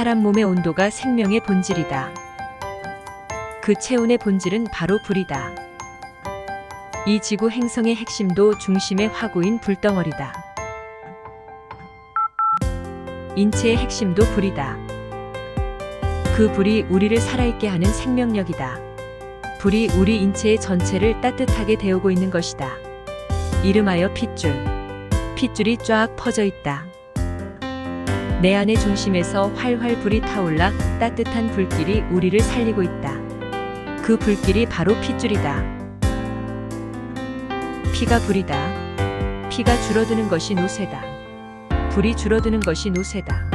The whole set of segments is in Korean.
사람 몸의 온도가 생명의 본질이다. 그 체온의 본질은 바로 불이다. 이 지구 행성의 핵심도 중심의 화구인 불덩어리다. 인체의 핵심도 불이다. 그 불이 우리를 살아있게 하는 생명력이다. 불이 우리 인체의 전체를 따뜻하게 데우고 있는 것이다. 이름하여 핏줄. 핏줄이 쫙 퍼져 있다. 내 안의 중심에서 활활 불이 타올라 따뜻한 불길이 우리를 살리고 있다. 그 불길이 바로 핏줄이다. 피가 불이다. 피가 줄어드는 것이 노쇠다. 불이 줄어드는 것이 노쇠다.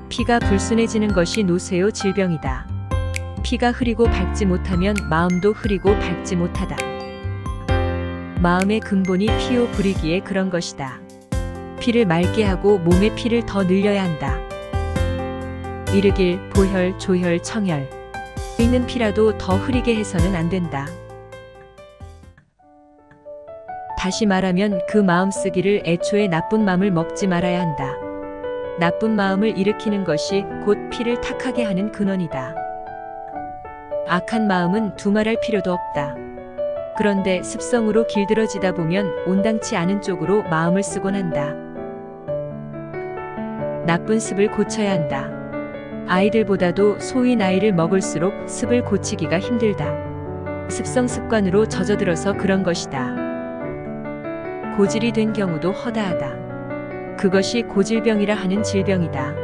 피가 불순해지는 것이 노쇠요 질병이다. 피가 흐리고 밝지 못하면 마음도 흐리고 밝지 못하다. 마음의 근본이 피요 불이기에 그런 것이다. 피를 맑게 하고 몸의 피를 더 늘려야 한다. 이르길 보혈, 조혈, 청혈. 있는 피라도 더 흐리게 해서는 안 된다. 다시 말하면 그 마음 쓰기를 애초에 나쁜 마음을 먹지 말아야 한다. 나쁜 마음을 일으키는 것이 곧 피를 탁하게 하는 근원이다. 악한 마음은 두말할 필요도 없다. 그런데 습성으로 길들어지다 보면 온당치 않은 쪽으로 마음을 쓰곤 한다. 나쁜 습을 고쳐야 한다. 아이들보다도 소위 나이를 먹을수록 습을 고치기가 힘들다. 습성 습관으로 젖어들어서 그런 것이다. 고질이 된 경우도 허다하다. 그것이 고질병이라 하는 질병이다.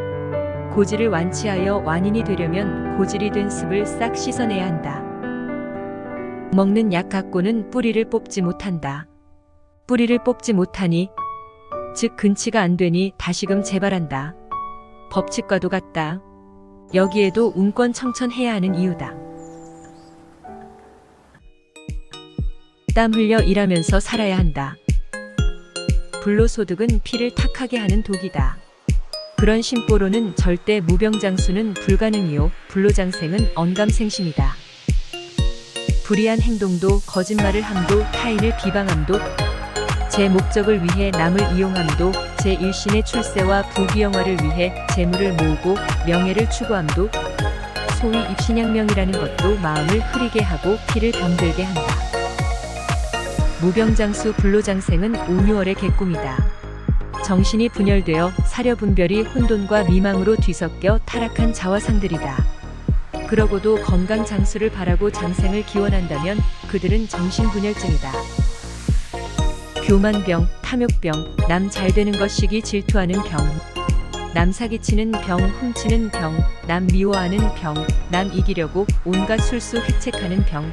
고질을 완치하여 완인이 되려면 고질이 된 습을 싹 씻어내야 한다. 먹는 약 갖고는 뿌리를 뽑지 못한다. 뿌리를 뽑지 못하니 즉 근치가 안 되니 다시금 재발한다. 법칙과도 같다. 여기에도 운권청천해야 하는 이유다. 땀 흘려 일하면서 살아야 한다. 불로소득은 피를 탁하게 하는 독이다. 그런 심보로는 절대 무병장수는 불가능이요 불로장생은 언감생심이다. 불의한 행동도 거짓말을 함도 타인을 비방함도 제 목적을 위해 남을 이용함도 제 일신의 출세와 부귀영화를 위해 재물을 모으고 명예를 추구함도 소위 입신양명이라는 것도 마음을 흐리게 하고 피를 병들게 한다. 무병장수 불로장생은 온유월의 객꿈이다. 정신이 분열되어 사려분별이 혼돈과 미망으로 뒤섞여 타락한 자화상들이다. 그러고도 건강장수를 바라고 장생을 기원한다면 그들은 정신분열증이다. 교만병, 탐욕병, 남 잘되는 것이기 질투하는 병, 남 사기치는 병, 훔치는 병, 남 미워하는 병, 남 이기려고 온갖 술수 획책하는 병,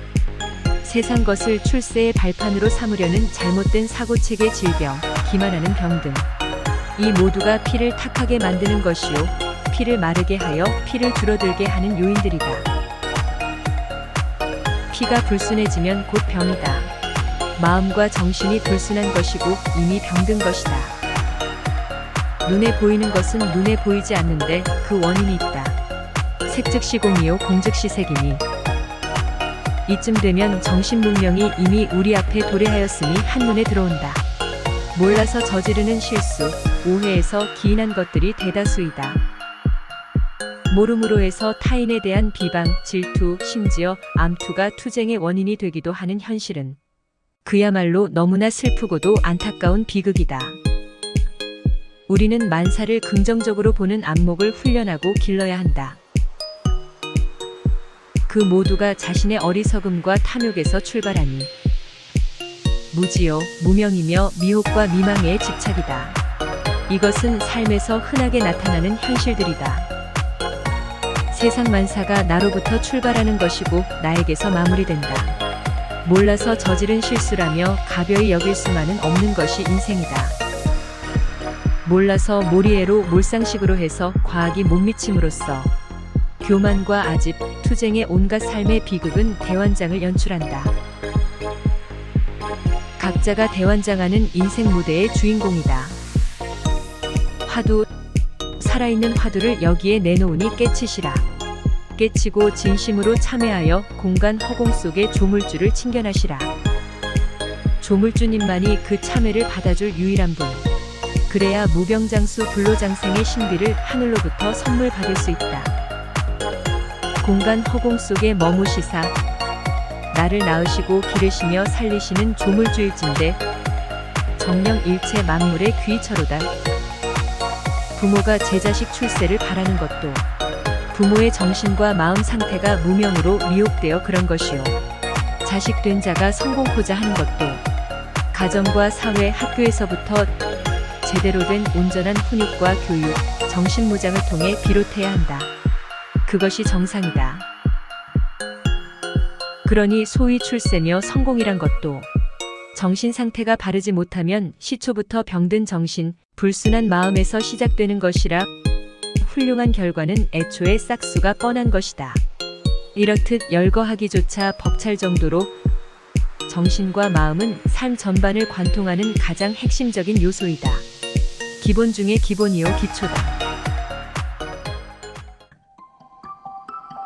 세상 것을 출세의 발판으로 삼으려는 잘못된 사고체계 질병, 기만하는 병 등 이 모두가 피를 탁하게 만드는 것이요 피를 마르게 하여 피를 줄어들게 하는 요인들이다. 피가 불순해지면 곧 병이다. 마음과 정신이 불순한 것이고 이미 병든 것이다. 눈에 보이는 것은 눈에 보이지 않는데 그 원인이 있다. 색즉시공이요 공즉시색이니 이쯤 되면 정신문명이 이미 우리 앞에 도래하였으니 한눈에 들어온다. 몰라서 저지르는 실수, 오해에서 기인한 것들이 대다수이다. 모름으로 해서 타인에 대한 비방, 질투, 심지어 암투가 투쟁의 원인이 되기도 하는 현실은 그야말로 너무나 슬프고도 안타까운 비극이다. 우리는 만사를 긍정적으로 보는 안목을 훈련하고 길러야 한다. 그 모두가 자신의 어리석음과 탐욕에서 출발하니 무지요, 무명이며 미혹과 미망에 집착이다. 이것은 삶에서 흔하게 나타나는 현실들이다. 세상 만사가 나로부터 출발하는 것이고 나에게서 마무리된다. 몰라서 저지른 실수라며 가벼이 여길 수만은 없는 것이 인생이다. 몰라서 몰이해로 몰상식으로 해서 과학이 못 미침으로써 교만과 아집, 투쟁의 온갖 삶의 비극은 대환장을 연출한다. 각자가 대환장하는 인생 무대의 주인공이다. 화두, 살아있는 화두를 여기에 내놓으니 깨치시라. 깨치고 진심으로 참회하여 공간 허공 속의 조물주를 친견하시라. 조물주님만이 그 참회를 받아줄 유일한 분. 그래야 무병장수 불로장생의 신비를 하늘로부터 선물 받을 수 있다. 공간 허공 속에 머무시사 나를 낳으시고 기르시며 살리시는 조물주일진데 정령 일체 만물의 귀처로다. 부모가 제 자식 출세를 바라는 것도 부모의 정신과 마음 상태가 무명으로 미혹되어 그런 것이요. 자식 된 자가 성공코자 하는 것도 가정과 사회, 학교에서부터 제대로 된 온전한 훈육과 교육, 정신무장을 통해 비롯해야 한다. 그것이 정상이다. 그러니 소위 출세며 성공이란 것도 정신 상태가 바르지 못하면 시초부터 병든 정신, 불순한 마음에서 시작되는 것이라 훌륭한 결과는 애초에 싹수가 뻔한 것이다. 이렇듯 열거하기조차 벅찰 정도로 정신과 마음은 삶 전반을 관통하는 가장 핵심적인 요소이다. 기본 중의 기본이요 기초다.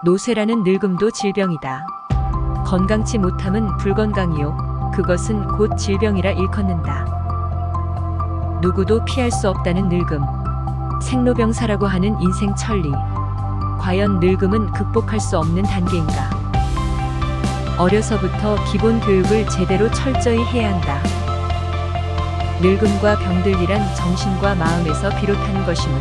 노쇠라는 늙음도 질병이다. 건강치 못함은 불건강이요 그것은 곧 질병이라 일컫는다. 누구도 피할 수 없다는 늙음, 생로병사라고 하는 인생 천리. 과연 늙음은 극복할 수 없는 단계인가? 어려서부터 기본 교육을 제대로 철저히 해야 한다. 늙음과 병들이란 정신과 마음에서 비롯하는 것임을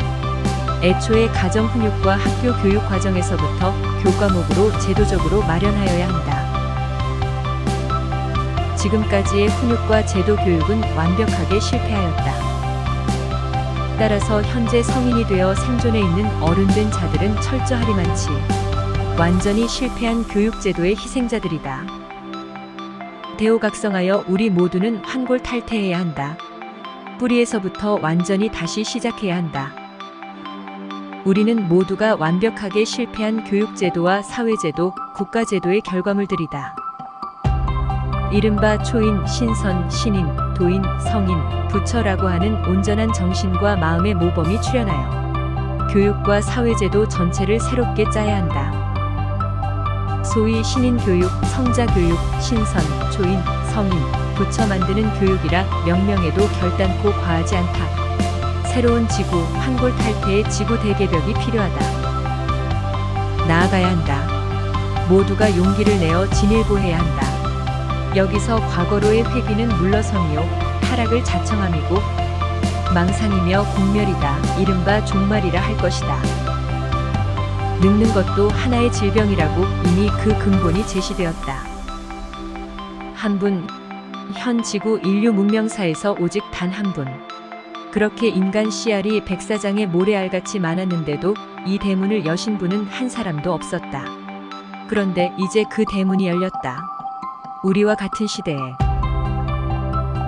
애초에 가정 훈육과 학교 교육 과정에서부터 교과목으로 제도적으로 마련하여야 한다. 지금까지의 훈육과 제도 교육은 완벽하게 실패하였다. 따라서 현재 성인이 되어 생존해 있는 어른된 자들은 철저하리만치 완전히 실패한 교육제도의 희생자들이다. 대오각성하여 우리 모두는 환골탈태해야 한다. 뿌리에서부터 완전히 다시 시작해야 한다. 우리는 모두가 완벽하게 실패한 교육제도와 사회제도, 국가제도의 결과물들이다. 이른바 초인, 신선, 신인, 도인, 성인, 부처라고 하는 온전한 정신과 마음의 모범이 출현하여 교육과 사회제도 전체를 새롭게 짜야 한다. 소위 신인교육, 성자교육, 신선, 초인, 성인, 부처 만드는 교육이라 명명에도 결단코 과하지 않다. 새로운 지구, 환골탈태의 지구 대개벽이 필요하다. 나아가야 한다. 모두가 용기를 내어 진일보해야 한다. 여기서 과거로의 회귀는 물러섬이요 타락을 자청함이고 망상이며 공멸이다. 이른바 종말이라 할 것이다. 늙는 것도 하나의 질병이라고 이미 그 근본이 제시되었다. 한 분, 현 지구 인류 문명사에서 오직 단 한 분. 그렇게 인간 씨알이 백사장의 모래알같이 많았는데도 이 대문을 여신 분은 한 사람도 없었다. 그런데 이제 그 대문이 열렸다. 우리와 같은 시대에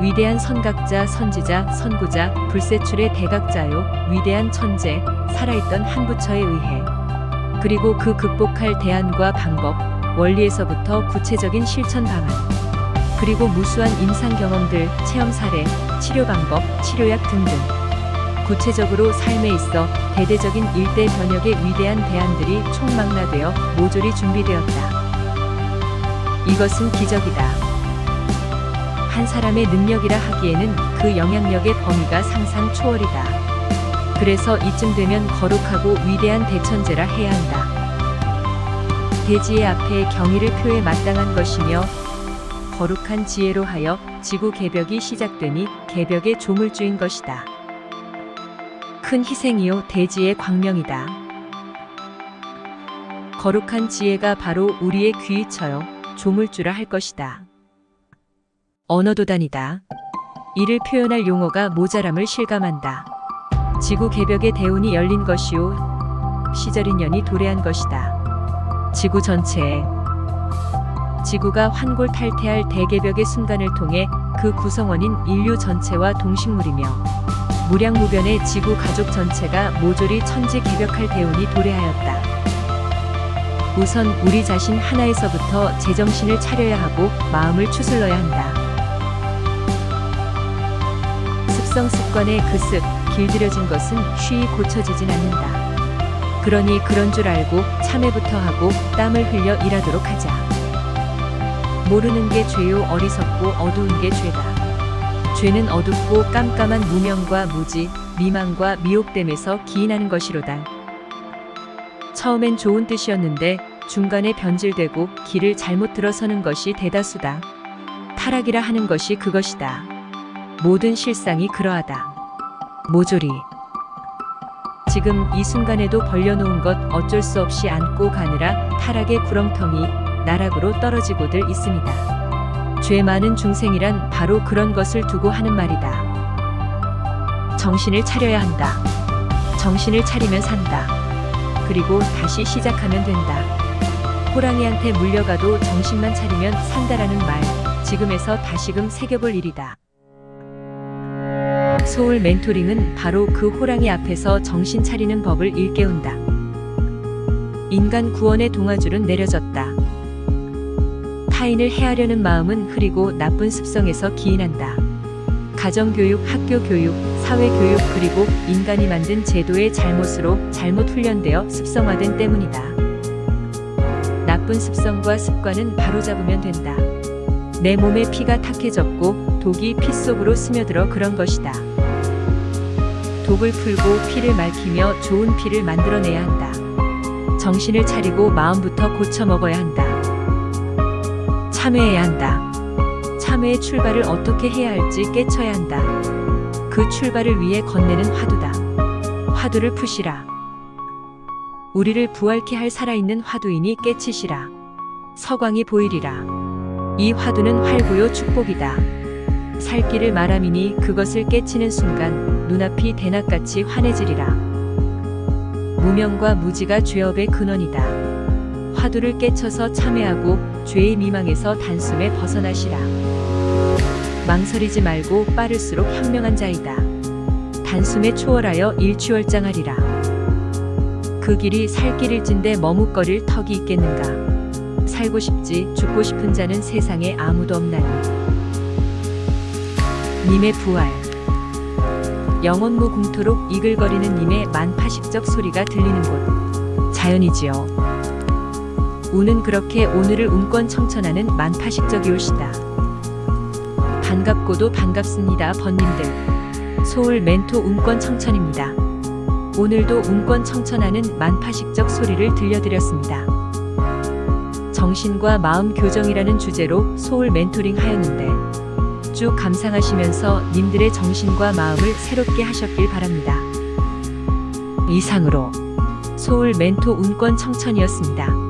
위대한 선각자, 선지자, 선구자, 불세출의 대각자요 위대한 천재, 살아있던 한 부처에 의해 그리고 그 극복할 대안과 방법, 원리에서부터 구체적인 실천 방안, 그리고 무수한 임상 경험들, 체험 사례, 치료 방법, 치료약 등등 구체적으로 삶에 있어 대대적인 일대 변혁의 위대한 대안들이 총망라되어 모조리 준비되었다. 이것은 기적이다. 한 사람의 능력이라 하기에는 그 영향력의 범위가 상상 초월이다. 그래서 이쯤 되면 거룩하고 위대한 대천재라 해야 한다. 대지의 앞에 경의를 표해 마땅한 것이며 거룩한 지혜로 하여 지구 개벽이 시작되니 개벽의 조물주인 것이다. 큰 희생이요 대지의 광명이다. 거룩한 지혜가 바로 우리의 귀이처요 조물주라 할 것이다. 언어도단이다. 이를 표현할 용어가 모자람을 실감한다. 지구 개벽의 대운이 열린 것이요 시절인연이 도래한 것이다. 지구 전체에 지구가 환골탈태할 대개벽의 순간을 통해 그 구성원인 인류 전체와 동식물이며 무량무변의 지구 가족 전체가 모조리 천지개벽할 대운이 도래하였다. 우선 우리 자신 하나에서부터 제정신을 차려야 하고 마음을 추슬러야 한다. 습성 습관의 그 습, 길들여진 것은 쉬이 고쳐지진 않는다. 그러니 그런 줄 알고 참회부터 하고 땀을 흘려 일하도록 하자. 모르는 게 죄요 어리석고 어두운 게 죄다. 죄는 어둡고 깜깜한 무명과 무지, 미망과 미혹됨에서 기인하는 것이로다. 처음엔 좋은 뜻이었는데 중간에 변질되고 길을 잘못 들어서는 것이 대다수다. 타락이라 하는 것이 그것이다. 모든 실상이 그러하다. 모조리. 지금 이 순간에도 벌려놓은 것 어쩔 수 없이 안고 가느라 타락의 구렁텅이 나락으로 떨어지고들 있습니다. 죄 많은 중생이란 바로 그런 것을 두고 하는 말이다. 정신을 차려야 한다. 정신을 차리면 산다. 그리고 다시 시작하면 된다. 호랑이한테 물려가도 정신만 차리면 산다라는 말, 지금에서 다시금 새겨볼 일이다. 소울 멘토링은 바로 그 호랑이 앞에서 정신 차리는 법을 일깨운다. 인간 구원의 동아줄은 내려졌다. 타인을 해하려는 마음은 흐리고 나쁜 습성에서 기인한다. 가정교육, 학교교육, 사회교육 그리고 인간이 만든 제도의 잘못으로 잘못 훈련되어 습성화된 때문이다. 나쁜 습성과 습관은 바로잡으면 된다. 내 몸에 피가 탁해졌고 독이 피 속으로 스며들어 그런 것이다. 독을 풀고 피를 맑히며 좋은 피를 만들어내야 한다. 정신을 차리고 마음부터 고쳐 먹어야 한다. 참회해야 한다. 참회의 출발을 어떻게 해야 할지 깨쳐야 한다. 그 출발을 위해 건네는 화두다. 화두를 푸시라. 우리를 부활케 할 살아있는 화두이니 깨치시라. 서광이 보이리라. 이 화두는 활구요 축복이다. 살 길을 말함이니 그것을 깨치는 순간 눈앞이 대낮같이 환해지리라. 무명과 무지가 죄업의 근원이다. 화두를 깨쳐서 참회하고 죄의 미망에서 단숨에 벗어나시라. 망설이지 말고 빠를수록 현명한 자이다. 단숨에 초월하여 일취월장하리라. 그 길이 살 길일진데 머뭇거릴 턱이 있겠는가. 살고 싶지 죽고 싶은 자는 세상에 아무도 없나니. 님의 부활. 영원무 공토록 이글거리는 님의 만파식적 소리가 들리는 곳. 자연이지요. 우는 그렇게 오늘을 운권청천하는 만파식적이올시다. 반갑고도 반갑습니다 번님들. 소울 멘토 운권청천입니다. 오늘도 운권청천하는 만파식적 소리를 들려드렸습니다. 정신과 마음 교정이라는 주제로 소울 멘토링 하였는데 쭉 감상하시면서 님들의 정신과 마음을 새롭게 하셨길 바랍니다. 이상으로 소울 멘토 운권청천이었습니다.